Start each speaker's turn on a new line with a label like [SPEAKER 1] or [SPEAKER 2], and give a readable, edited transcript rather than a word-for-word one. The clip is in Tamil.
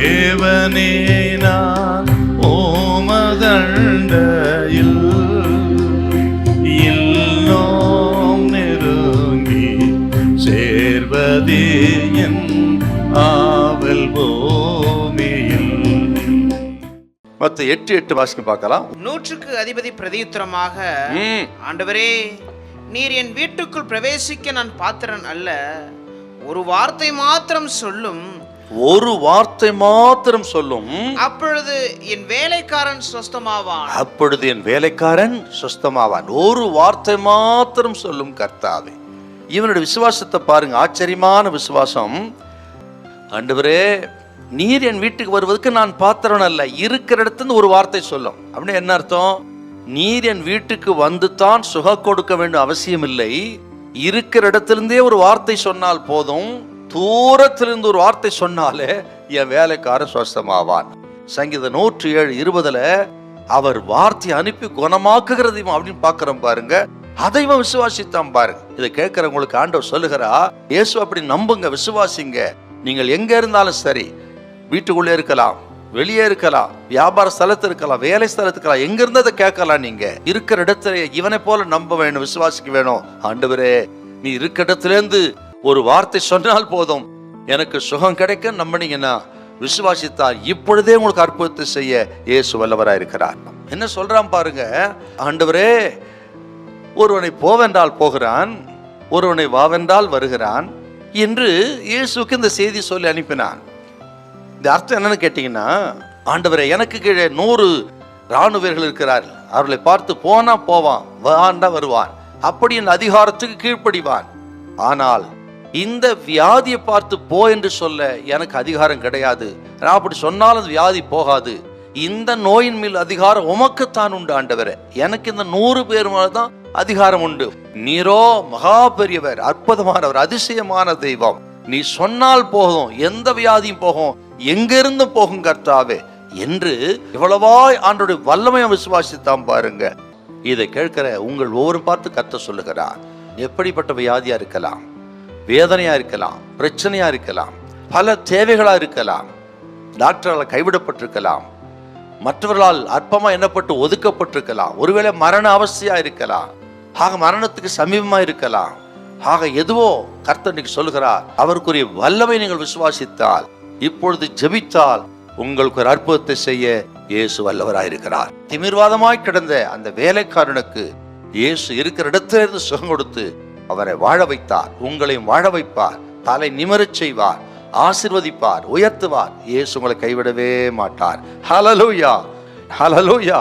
[SPEAKER 1] தேவனே நான் ஓமதண்டையில் இன்னும் நெருங்கி சேர்வதே என் ஆவல் பூமியில்.
[SPEAKER 2] மத்த 8:8 வாசிக்க பார்க்கலாம்.
[SPEAKER 3] 100க்கு அதிபதி பிரதியுத்தரமாக, ஆண்டவரே, நீர் என் வீட்டுக்குள் பிரவேசிக்க நான் பாத்திரன் அல்ல. ஒரு வார்த்தை மாத்திரம் சொல்லும்.
[SPEAKER 2] ஒரு வார்த்தை மாத்திரம் சொல்லும்.
[SPEAKER 3] அப்பொழுது என் வேலைக்காரன் சொஸ்தமாவான்.
[SPEAKER 2] அப்பொழுது என் வேலைக்காரன் சொஸ்தமாவான். ஒரு வார்த்தை மாத்திரம் சொல்லும் கர்த்தாவே. இவனுடைய விசுவாசத்தை பாருங்க, ஆச்சரியமான விசுவாசம். ஆண்டவரே, நீர் என் வீட்டுக்கு வருவதற்கு நான் பாத்திரம் அல்ல. இருக்கிற இடத்துல ஒரு வார்த்தை சொல்லும். அப்படின்னு என்ன அர்த்தம்? நீர் என் வீட்டுக்கு வந்து தான் சுகம் கொடுக்க வேண்டும் அவசியம் இல்லை. இருக்கிற இடத்திலிருந்தே ஒரு வார்த்தை சொன்னால் போதும். தூரத்திலிருந்து ஒரு வார்த்தை சொன்னாலே என் வேலைக்காரன் சுவஸ்தமாவான். சங்கீதம் 107:20 அவர் வார்த்தை அனுப்பி குணமாக்குகிறது அப்படின்னு பாக்குறோம் பாருங்க. அதையும் விசுவாசித்தான் பாருங்க. இதை கேட்கிறவங்களுக்கு ஆண்டவர் சொல்லுகிறா, இயேசு அப்படி நம்புங்க, விசுவாசிங்க. நீங்கள் எங்க இருந்தாலும் சரி, வீட்டுக்குள்ளே இருக்கலாம், வெளியே இருக்கலாம், வியாபார ஸ்தலத்தில் இருக்கலாம், வேலை ஸ்தலத்துக்கு இருக்கலாம், எங்க இருந்ததை கேட்கலாம். நீங்க இருக்கிற இடத்துல இவனை போல நம்ப வேணும், விசுவாசிக்க வேணும். ஆண்டவரே, நீ இருக்கிற இடத்துல இருந்து ஒரு வார்த்தை சொன்னால் போதும், எனக்கு சுகம் கிடைக்க நம்பினீங்கன்னா விசுவாசித்தால் இப்பொழுதே உங்களுக்கு அற்புதத்தை செய்ய இயேசு வல்லவராய் இருக்கிறார். என்ன சொல்றான் பாருங்க. ஆண்டவரே, ஒருவனை போவென்றால் போகிறான், ஒருவனை வாவென்றால் வருகிறான் என்று இயேசுக்கு இந்த செய்தி சொல்லி அனுப்பினான். இந்த அர்த்தம் என்னன்னு கேட்டீங்கன்னா, ஆண்டவரே, எனக்கு கீழே 100 ராணுவ வீரர்கள் இருக்கிறார்கள். அவர்களை பார்த்து போனா போவான், வாண்டா வருவான், அப்படி என் அதிகாரத்துக்கு கீழ்ப்படிவான். ஆனால் இந்த வியாதியை பார்த்து போ என்று சொல்ல எனக்கு அதிகாரம் கிடையாது. நான் அப்படி சொன்னாலும் அந்த வியாதி போகாது. இந்த நோயின் மேல் அதிகாரம் உமக்குத்தான் உண்டு ஆண்டவரே. எனக்கு இந்த 100 பேர் மேலதான் அதிகாரம் உண்டு. நீரோ மகா பெரியவர், அற்புதமானவர், அதிசயமான தெய்வம். நீ சொன்னால் போதும், எந்த வியாதியும் போகும், எங்கிருந்து போகும் கர்த்தாவே என்று இவ்வளவாய் ஆண்டோடைய வல்லமையை விசுவாசித்தான் பாருங்க. இதை கேட்கிற உங்கள் ஒவ்வொரு பார்த்து கர்த்தர் சொல்லுகிறார், எப்படிப்பட்ட வியாதியா இருக்கலாம், வேதனையா இருக்கலாம், பிரச்சனையா இருக்கலாம், பல தேவைகளா இருக்கலாம், டாக்டரால் கைவிடப்பட்டிருக்கலாம், மற்றவர்களால் அற்பமா எண்ணப்பட்டு ஒதுக்கப்பட்டிருக்கலாம், ஒருவேளை மரண அவஸ்தையா இருக்கலாம், ஆக மரணத்துக்கு சமீபமா இருக்கலாம். ஆக எதுவோ கர்த்தர் இன்னைக்கு சொல்லுகிறார், அவருக்குரிய வல்லமை நீங்கள் விசுவாசித்தால், இப்பொழுது ஜெபித்தால் உங்களுக்கு ஒரு அற்புதத்தை செய்ய இயேசு வல்லவராயிருக்கிறார். திமிர்வாதமாய் கிடந்த அந்த வேலைக்காரனுக்கு இயேசு இருக்கிற இடத்துல இருந்து சுகம் கொடுத்து அவரை வாழ வைத்தார். உங்களையும் வாழ வைப்பார், தலை நிமிரச் செய்வார், ஆசீர்வதிப்பார், உயர்த்துவார். இயேசு உங்களை கைவிடவே மாட்டார். ஹல்லேலூயா, ஹல்லேலூயா.